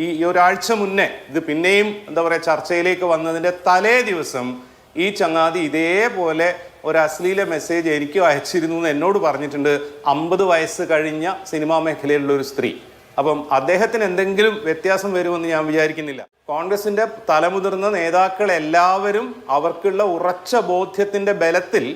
ഈ ഒരാഴ്ച മുന്നേ ഇത് പിന്നെയും എന്താ പറയുക ചർച്ചയിലേക്ക് വന്നതിൻ്റെ തലേ ദിവസം ഈ ചങ്ങാതി ഇതേപോലെ ഒരു അശ്ലീല മെസ്സേജ് എനിക്കും അയച്ചിരുന്നു എന്ന് എന്നോട് പറഞ്ഞിട്ടുണ്ട്. 50 വയസ്സ് കഴിഞ്ഞ സിനിമാ മേഖലയിലുള്ള ഒരു സ്ത്രീ. അപ്പം അദ്ദേഹത്തിന് എന്തെങ്കിലും വ്യത്യാസം വരുമെന്ന് ഞാൻ വിചാരിക്കുന്നില്ല. കോൺഗ്രസിന്റെ തലമുതിർന്ന നേതാക്കൾ എല്ലാവരും അവർക്കുള്ള ഉറച്ച ബോധ്യത്തിന്റെ ബലത്തിൽ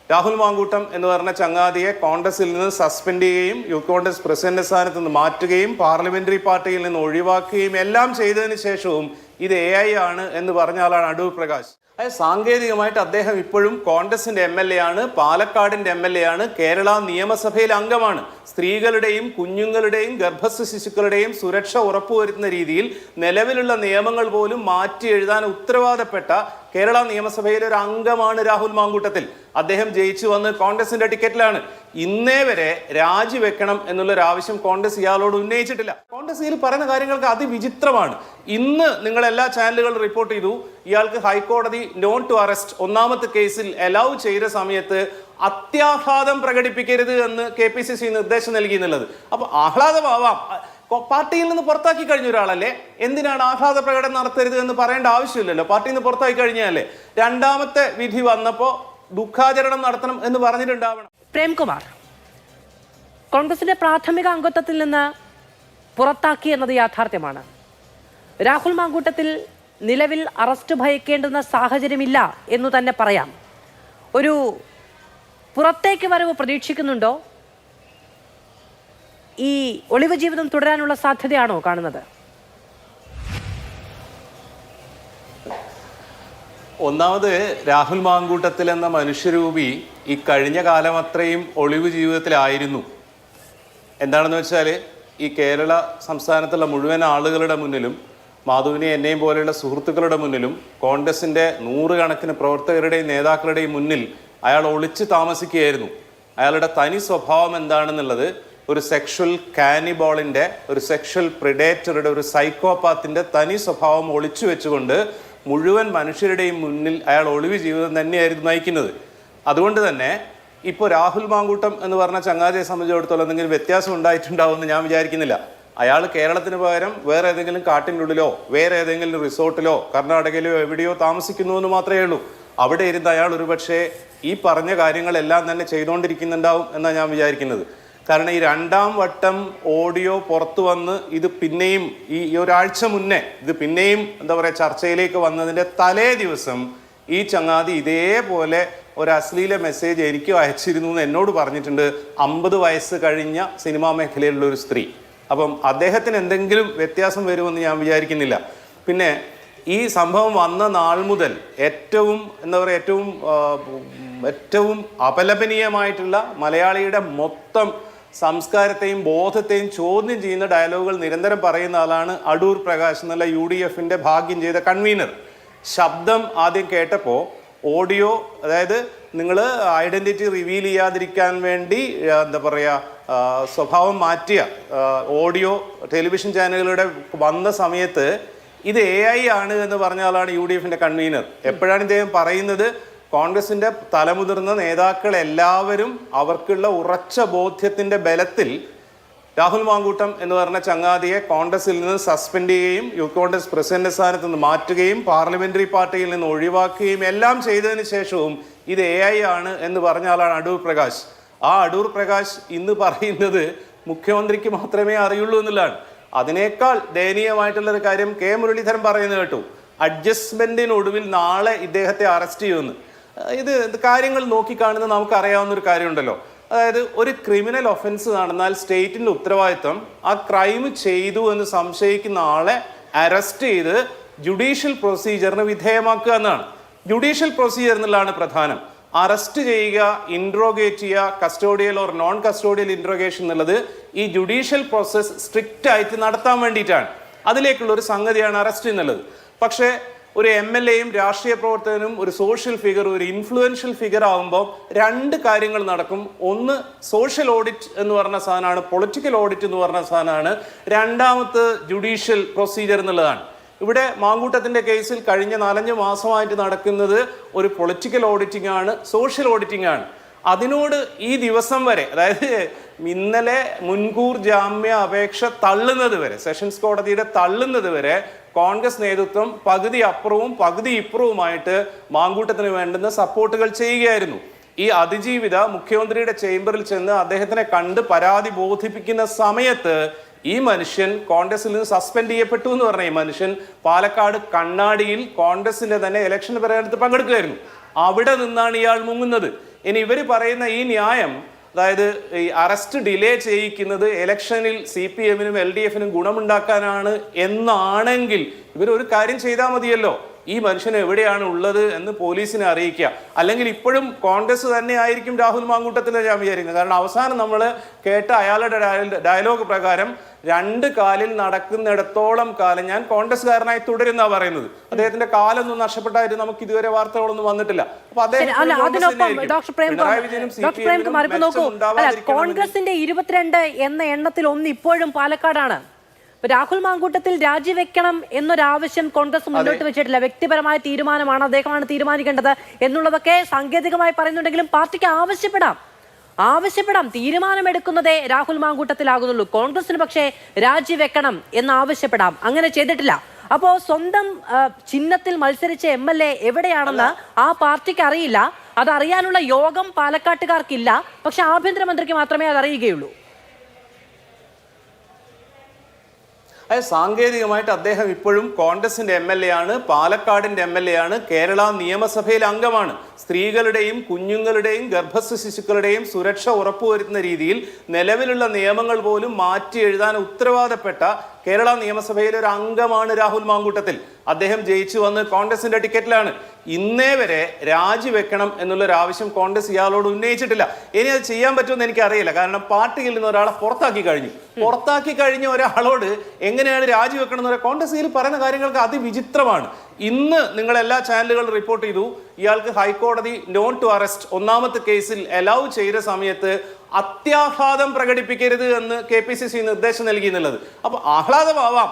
രാഹുൽ മാങ്കൂട്ടം എന്ന് പറഞ്ഞ ചങ്ങാതിയെ കോൺഗ്രസിൽ നിന്ന് സസ്പെൻഡ് ചെയ്യുകയും യൂത്ത് കോൺഗ്രസ് പ്രസിഡന്റ് സ്ഥാനത്ത് നിന്ന് മാറ്റുകയും പാർലമെന്ററി പാർട്ടിയിൽ നിന്ന് ഒഴിവാക്കുകയും എല്ലാം ചെയ്തതിന് ശേഷവും ഇത് AI ആണ് എന്ന് പറഞ്ഞ ആളാണ് അടൂർ പ്രകാശ്. അതായത് സാങ്കേതികമായിട്ട് അദ്ദേഹം ഇപ്പോഴും കോൺഗ്രസിന്റെ MLA ആണ്, പാലക്കാടിന്റെ MLA ആണ്, കേരള നിയമസഭയിലെ അംഗമാണ്. സ്ത്രീകളുടെയും കുഞ്ഞുങ്ങളുടെയും ഗർഭസ്ഥ ശിശുക്കളുടെയും സുരക്ഷ ഉറപ്പുവരുത്തുന്ന രീതിയിൽ നിലവിലുള്ള നിയമങ്ങൾ പോലും മാറ്റി എഴുതാൻ ഉത്തരവാദപ്പെട്ട കേരള നിയമസഭയിലെ ഒരു അംഗമാണ് രാഹുൽ മാങ്കൂട്ടത്തിൽ. അദ്ദേഹം ജയിച്ചു വന്ന് കോൺഗ്രസിന്റെ ടിക്കറ്റിലാണ്. ഇന്നേ വരെ രാജിവെക്കണം എന്നുള്ളൊരു ആവശ്യം കോൺഗ്രസ് ഇയാളോട് ഉന്നയിച്ചിട്ടില്ല. കോൺഗ്രസ് ഇതിൽ പറയുന്ന കാര്യങ്ങൾക്ക് അതിവിചിത്രമാണ്. ഇന്ന് നിങ്ങൾ എല്ലാ ചാനലുകളും റിപ്പോർട്ട് ചെയ്തു ഇയാൾക്ക് ഹൈക്കോടതി നോട്ട് ടു അറസ്റ്റ് 1ാമത്തെ കേസിൽ അലൗ ചെയ്ത സമയത്ത് അത്യാഹ്ലാദം പ്രകടിപ്പിക്കരുത് എന്ന് KPCC നിർദ്ദേശം നൽകി എന്നുള്ളത്. അപ്പൊ ആഹ്ലാദമാവാം, പാർട്ടിയിൽ നിന്ന് പുറത്താക്കി കഴിഞ്ഞ ഒരാളല്ലേ, എന്തിനാണ് ആഹ്ലാദ പ്രകടനം നടത്തരുത് എന്ന് പറയേണ്ട ആവശ്യമില്ലല്ലോ. പാർട്ടിയിൽ നിന്ന് പുറത്താക്കി കഴിഞ്ഞാലേ 2ാമത്തെ വിധി വന്നപ്പോ ദുഃഖാചരണം നടത്തണം എന്ന് പറഞ്ഞിട്ടുണ്ടാവണം. പ്രേംകുമാർ, കോൺഗ്രസിന്റെ പ്രാഥമിക അംഗത്വത്തിൽ നിന്ന് പുറത്താക്കി എന്നത് യാഥാർത്ഥ്യമാണ്. രാഹുൽ മാങ്കൂട്ടത്തിൽ നിലവിൽ അറസ്റ്റ് ഭയക്കേണ്ടുന്ന സാഹചര്യമില്ല എന്നു തന്നെ പറയാം. ഒരു പുറത്തേക്ക് വരവ് പ്രതീക്ഷിക്കുന്നുണ്ടോ? ഈ ഒളിവ് ജീവിതം തുടരാനുള്ള സാധ്യതയാണോ കാണുന്നത്? ഒന്നാമത് രാഹുൽ മാങ്കൂട്ടത്തിൽ എന്ന മനുഷ്യരൂപി ഈ കഴിഞ്ഞ കാലം അത്രയും ഒളിവ് ജീവിതത്തിലായിരുന്നു. എന്താണെന്ന് വെച്ചാൽ ഈ കേരള സംസ്ഥാനത്തുള്ള മുഴുവൻ ആളുകളുടെ മുന്നിലും മാധുവിനെ എന്നെയും പോലെയുള്ള സുഹൃത്തുക്കളുടെ മുന്നിലും കോൺഗ്രസിൻ്റെ 100 കണക്കിന് പ്രവർത്തകരുടെയും നേതാക്കളുടെയും മുന്നിൽ അയാൾ ഒളിച്ച് താമസിക്കുകയായിരുന്നു. അയാളുടെ തനി സ്വഭാവം എന്താണെന്നുള്ളത് ഒരു സെക്ഷൽ കാനിബോളിൻ്റെ, ഒരു സെക്ഷൽ പ്രിഡേറ്ററുടെ, ഒരു സൈക്കോപാത്തിൻ്റെ തനി സ്വഭാവം ഒളിച്ചു വെച്ചുകൊണ്ട് മുഴുവൻ മനുഷ്യരുടെയും മുന്നിൽ അയാൾ ഒളിവ് ജീവിതം തന്നെയായിരുന്നു നയിക്കുന്നത്. അതുകൊണ്ട് തന്നെ ഇപ്പോൾ രാഹുൽ മാങ്കൂട്ടം എന്ന് പറഞ്ഞ ചങ്ങാതിയെ സംബന്ധിച്ചിടത്തോളം എന്തെങ്കിലും വ്യത്യാസം ഉണ്ടായിട്ടുണ്ടാവുമെന്ന് ഞാൻ വിചാരിക്കുന്നില്ല. അയാൾ കേരളത്തിന് പകരം വേറെ ഏതെങ്കിലും കാട്ടിനുള്ളിലോ വേറെ ഏതെങ്കിലും റിസോർട്ടിലോ കർണാടകയിലോ എവിടെയോ താമസിക്കുന്നു എന്ന് മാത്രമേ ഉള്ളൂ. അവിടെ ഇരുന്ന് അയാൾ ഒരുപക്ഷെ ഈ പറഞ്ഞ കാര്യങ്ങളെല്ലാം തന്നെ ചെയ്തുകൊണ്ടിരിക്കുന്നുണ്ടാവും എന്നാണ് ഞാൻ വിചാരിക്കുന്നത്. കാരണം ഈ 2ാം വട്ടം ഓഡിയോ പുറത്തു വന്ന് ഇത് പിന്നെയും ഈ ഒരാഴ്ച മുന്നേ ഇത് പിന്നെയും എന്താ പറയുക ചർച്ചയിലേക്ക് വന്നതിൻ്റെ തലേ ദിവസം ഈ ചങ്ങാതി ഇതേപോലെ ഒരു അശ്ലീല മെസ്സേജ് എനിക്കും അയച്ചിരുന്നു എന്ന് എന്നോട് പറഞ്ഞിട്ടുണ്ട്. 50 വയസ്സ് കഴിഞ്ഞ സിനിമാ മേഖലയിലുള്ള ഒരു സ്ത്രീ. അപ്പം അദ്ദേഹത്തിന് എന്തെങ്കിലും വ്യത്യാസം വരുമെന്ന് ഞാൻ വിചാരിക്കുന്നില്ല. പിന്നെ ഈ സംഭവം വന്ന നാൾ മുതൽ ഏറ്റവും എന്താ പറയുക ഏറ്റവും അപലപനീയമായിട്ടുള്ള മലയാളിയുടെ മൊത്തം സംസ്കാരത്തെയും ബോധത്തെയും ചോദ്യം ചെയ്യുന്ന ഡയലോഗുകൾ നിരന്തരം പറയുന്ന ആളാണ് അടൂർ പ്രകാശ് എന്നുള്ള UDFന്റെ ഭാഗ്യം ചെയ്ത കൺവീനർ. ശബ്ദം ആദ്യം കേട്ടപ്പോൾ ഓഡിയോ, അതായത് നിങ്ങൾ ഐഡൻറ്റിറ്റി റിവീൽ ചെയ്യാതിരിക്കാൻ വേണ്ടി എന്താ പറയുക സ്വഭാവം മാറ്റിയ ഓഡിയോ ടെലിവിഷൻ ചാനലുകളുടെ വന്ന സമയത്ത് ഇത് AI ആണ് എന്ന് പറഞ്ഞ ആളാണ് UDFന്റെ കൺവീനർ. എപ്പോഴാണ് ഇദ്ദേഹം പറയുന്നത് കോൺഗ്രസിന്റെ തലമുതിർന്ന നേതാക്കൾ എല്ലാവരും അവർക്കുള്ള ഉറച്ച ബോധ്യത്തിന്റെ ബലത്തിൽ രാഹുൽ മാങ്കൂട്ടം എന്ന് പറഞ്ഞ ചങ്ങാതിയെ കോൺഗ്രസിൽ നിന്ന് സസ്പെൻഡ് ചെയ്യുകയും യൂത്ത് കോൺഗ്രസ് പ്രസിഡന്റ് സ്ഥാനത്ത് നിന്ന് മാറ്റുകയും പാർലമെന്ററി പാർട്ടിയിൽ നിന്ന് ഒഴിവാക്കുകയും എല്ലാം ചെയ്തതിന് ശേഷവും ഇത് AI ആണ് എന്ന് പറഞ്ഞ ആളാണ് അടൂർ പ്രകാശ്. ആ അടൂർ പ്രകാശ് ഇന്ന് പറയുന്നത് മുഖ്യമന്ത്രിക്ക് മാത്രമേ അറിയുള്ളൂ എന്നുള്ളതാണ്. അതിനേക്കാൾ ദയനീയമായിട്ടുള്ളൊരു കാര്യം മുരളീധരൻ പറയുന്നത് കേട്ടു. അഡ്ജസ്റ്റ്മെന്റിനൊടുവിൽ നാളെ ഇദ്ദേഹത്തെ അറസ്റ്റ് ചെയ്യുമെന്ന്. ഇത് കാര്യങ്ങൾ നോക്കിക്കാണുന്ന നമുക്കറിയാവുന്നൊരു കാര്യമുണ്ടല്ലോ. അതായത് ഒരു ക്രിമിനൽ ഒഫൻസ് നടന്നാൽ സ്റ്റേറ്റിൻ്റെ ഉത്തരവാദിത്വം ആ ക്രൈം ചെയ്തു എന്ന് സംശയിക്കുന്ന ആളെ അറസ്റ്റ് ചെയ്ത് ജുഡീഷ്യൽ പ്രൊസീജിയറിന് വിധേയമാക്കുക എന്നാണ്. ജുഡീഷ്യൽ പ്രൊസീജിയർ എന്നുള്ളതാണ് പ്രധാനം. അറസ്റ്റ് ചെയ്യുക, ഇൻട്രോഗേറ്റ് ചെയ്യുക, custodial or non custodial interrogation എന്നുള്ളത് ഈ ജുഡീഷ്യൽ പ്രോസസ് സ്ട്രിക്റ്റ് ആയിട്ട് നടത്താൻ വേണ്ടിയിട്ടാണ്. അതിലേക്കുള്ള ഒരു സംഗതിയാണ് അറസ്റ്റ് എന്നുള്ളത്. പക്ഷേ ഒരു MLAയും രാഷ്ട്രീയ പ്രവർത്തകനും ഒരു സോഷ്യൽ ഫിഗർ, ഒരു ഇൻഫ്ലുവൻഷ്യൽ ഫിഗർ ആകുമ്പോൾ 2 കാര്യങ്ങൾ നടക്കും. ഒന്ന് സോഷ്യൽ ഓഡിറ്റ് എന്ന് പറഞ്ഞ സാധനമാണ്, പൊളിറ്റിക്കൽ ഓഡിറ്റ് എന്ന് പറഞ്ഞ സാധനമാണ്. 2ാമത്തെ ജുഡീഷ്യൽ പ്രൊസീജിയർ എന്നുള്ളതാണ്. ഇവിടെ മാങ്കൂട്ടത്തിന്റെ കേസിൽ കഴിഞ്ഞ 4-5 മാസമായിട്ട് നടക്കുന്നത് ഒരു പൊളിറ്റിക്കൽ ഓഡിറ്റിംഗ് ആണ്, സോഷ്യൽ ഓഡിറ്റിംഗ് ആണ്. അതിനോട് ഈ ദിവസം വരെ, അതായത് ഇന്നലെ മുൻകൂർ ജാമ്യ അപേക്ഷ തള്ളുന്നത് വരെ, സെഷൻസ് കോടതിയുടെ തള്ളുന്നത് വരെ കോൺഗ്രസ് നേതൃത്വം പകുതി അപ്പുറവും പകുതി ഇപ്പുറവുമായിട്ട് മാങ്കൂട്ടത്തിന് വേണ്ടുന്ന സപ്പോർട്ടുകൾ ചെയ്യുകയായിരുന്നു. ഈ അതിജീവിത മുഖ്യമന്ത്രിയുടെ ചേംബറിൽ ചെന്ന് അദ്ദേഹത്തിനെ കണ്ട് പരാതി ബോധിപ്പിക്കുന്ന സമയത്ത് ഈ മനുഷ്യൻ കോൺഗ്രസിൽ നിന്ന് സസ്പെൻഡ് ചെയ്യപ്പെട്ടു എന്ന് പറഞ്ഞ ഈ മനുഷ്യൻ പാലക്കാട് കണ്ണാടിയിൽ കോൺഗ്രസിന്റെ തന്നെ ഇലക്ഷൻ പ്രചാരണത്തിൽ പങ്കെടുക്കുകയായിരുന്നു. അവിടെ നിന്നാണ് ഇയാൾ മുങ്ങുന്നത്. ഇനി ഇവർ പറയുന്ന ഈ ന്യായം, അതായത് ഈ അറസ്റ്റ് ഡിലേ ചെയ്യിക്കുന്നത് ഇലക്ഷനിൽ CPM-നും LDF-നും ഗുണമുണ്ടാക്കാനാണ് എന്നാണെങ്കിൽ ഇവർ ഒരു കാര്യം ചെയ്താൽ മതിയല്ലോ, ഈ മനുഷ്യൻ എവിടെയാണ് ഉള്ളത് എന്ന് പോലീസിനെ അറിയിക്കുക. അല്ലെങ്കിൽ ഇപ്പോഴും കോൺഗ്രസ് തന്നെ ആയിരിക്കും രാഹുൽ മാങ്കൂട്ടത്തിലെ ഞാൻ വിചാരിക്കുന്നത്. കാരണം അവസാനം നമ്മൾ കേട്ട അയാളുടെ ഡയലോഗ് പ്രകാരം 2 കാലിൽ നടക്കുന്നിടത്തോളം കാലം ഞാൻ കോൺഗ്രസ്സുകാരനായി തുടരുന്ന പറയുന്നത്. അദ്ദേഹത്തിന്റെ കാലൊന്നും നഷ്ടപ്പെട്ടായിട്ട് നമുക്ക് ഇതുവരെ വാർത്തകളൊന്നും വന്നിട്ടില്ല. അപ്പൊ കോൺഗ്രസിന്റെ 22 എന്ന എണ്ണത്തിൽ ഒന്ന് ഇപ്പോഴും പാലക്കാടാണ്. രാഹുൽ മാങ്കൂട്ടത്തിൽ രാജിവെക്കണം എന്നൊരാവശ്യം കോൺഗ്രസ് മുന്നോട്ട് വെച്ചിട്ടില്ല. വ്യക്തിപരമായ തീരുമാനമാണ്, അദ്ദേഹമാണ് തീരുമാനിക്കേണ്ടത് എന്നുള്ളതൊക്കെ സാങ്കേതികമായി പറയുന്നുണ്ടെങ്കിലും പാർട്ടിക്ക് ആവശ്യപ്പെടാം. തീരുമാനമെടുക്കുന്നതേ രാഹുൽ മാങ്കൂട്ടത്തിലാകുന്നുള്ളൂ. കോൺഗ്രസിന് പക്ഷേ രാജിവെക്കണം എന്ന് ആവശ്യപ്പെടാം. അങ്ങനെ ചെയ്തിട്ടില്ല. അപ്പോ സ്വന്തം ചിഹ്നത്തിൽ മത്സരിച്ച MLA എവിടെയാണെന്ന് ആ പാർട്ടിക്ക് അറിയില്ല. അതറിയാനുള്ള യോഗം പാലക്കാട്ടുകാർക്കില്ല. പക്ഷെ ആഭ്യന്തരമന്ത്രിക്ക് മാത്രമേ അത് അറിയുകയുള്ളൂ. സാങ്കേതികമായിട്ട് അദ്ദേഹം ഇപ്പോഴും കോൺഗ്രസിന്റെ MLA ആണ്, പാലക്കാടിന്റെ MLA ആണ്, കേരള നിയമസഭയിലെ അംഗമാണ്. സ്ത്രീകളുടെയും കുഞ്ഞുങ്ങളുടെയും ഗർഭസ്ഥ ശിശുക്കളുടെയും സുരക്ഷ ഉറപ്പുവരുത്തുന്ന രീതിയിൽ നിലവിലുള്ള നിയമങ്ങൾ പോലും മാറ്റി എഴുതാൻ ഉത്തരവാദപ്പെട്ട കേരള നിയമസഭയിലെ ഒരു അംഗമാണ് രാഹുൽ മാങ്കൂട്ടത്തിൽ. അദ്ദേഹം ജയിച്ചു വന്ന് കോൺഗ്രസിന്റെ ടിക്കറ്റിലാണ്. ഇന്നേ വരെ രാജിവെക്കണം എന്നുള്ളൊരു ആവശ്യം കോൺഗ്രസ് ഇയാളോട് ഉന്നയിച്ചിട്ടില്ല. ഇനി അത് ചെയ്യാൻ പറ്റുമെന്ന് എനിക്കറിയില്ല. കാരണം പാർട്ടിയിൽ നിന്ന് ഒരാളെ പുറത്താക്കി കഴിഞ്ഞ ഒരാളോട് എങ്ങനെയാണ് രാജിവെക്കണം എന്ന് കോൺഗ്രസ് പറയുന്ന കാര്യങ്ങൾക്ക് അതിവിചിത്രമാണ്. ഇന്ന് നിങ്ങൾ എല്ലാ ചാനലുകളും റിപ്പോർട്ട് ചെയ്തു, ഇയാൾക്ക് ഹൈക്കോടതി നോൺ ടു അറസ്റ്റ് 1ാമത്തെ കേസിൽ അലൗ ചെയ്ത സമയത്ത് അത്യാഹ്ലാദം പ്രകടിപ്പിക്കരുത് എന്ന് KPCC നിർദ്ദേശം നൽകി എന്നുള്ളത്. അപ്പൊ ആഹ്ലാദമാവാം,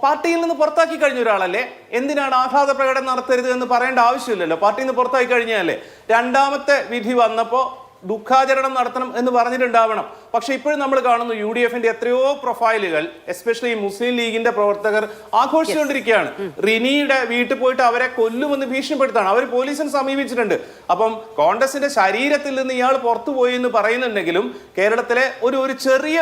പാർട്ടിയിൽ നിന്ന് പുറത്താക്കി കഴിഞ്ഞ ഒരാളല്ലേ, എന്തിനാണ് ആഹ്ലാദ പ്രകടനം നടത്തരുത് എന്ന് പറയേണ്ട ആവശ്യമില്ലല്ലോ. പാർട്ടിയിൽ നിന്ന് പുറത്താക്കി കഴിഞ്ഞാലേ 2ാമത്തെ വിധി വന്നപ്പോൾ ദുഃഖാചരണം നടത്തണം എന്ന് പറഞ്ഞിട്ടുണ്ടാവണം. പക്ഷെ ഇപ്പോഴും നമ്മൾ കാണുന്നു UDF-ന്റെ എത്രയോ പ്രൊഫൈലുകൾ, എസ്പെഷ്യലി മുസ്ലിം ലീഗിന്റെ പ്രവർത്തകർ ആഘോഷിച്ചുകൊണ്ടിരിക്കുകയാണ്. റിനിയുടെ വീട്ടിൽ പോയിട്ട് അവരെ കൊല്ലുമെന്ന് ഭീഷണിപ്പെടുത്താണ്. അവർ പോലീസിനെ സമീപിച്ചിട്ടുണ്ട്. അപ്പം കോൺഗ്രസിന്റെ ശരീരത്തിൽ നിന്ന് ഇയാൾ പുറത്തുപോയി എന്ന് പറയുന്നുണ്ടെങ്കിലും കേരളത്തിലെ ഒരു ചെറിയ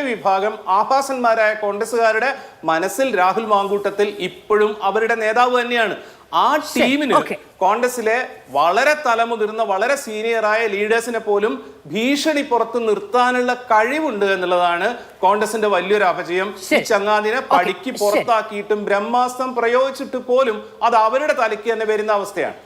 വിഭാഗം ആഭാസന്മാരായ കോൺഗ്രസ്സുകാരുടെ മനസ്സിൽ രാഹുൽ മാങ്കൂട്ടത്തിൽ ഇപ്പോഴും അവരുടെ നേതാവ് തന്നെയാണ്. ആ ടീമിന് കോൺഗ്രസിലെ വളരെ തലമുതിർന്ന വളരെ സീനിയറായ ലീഡേഴ്സിനെ പോലും ഭീഷണി പുറത്ത് നിർത്താനുള്ള കഴിവുണ്ട് എന്നുള്ളതാണ് കോൺഗ്രസിന്റെ വലിയൊരു അപജയം. ഈ ചങ്ങാതിനെ പടിക്ക് പുറത്താക്കിയിട്ടും ബ്രഹ്മാസ്ത്രം പ്രയോഗിച്ചിട്ട് പോലും അത് അവരുടെ തലയ്ക്ക് തന്നെ വരുന്ന അവസ്ഥയാണ്.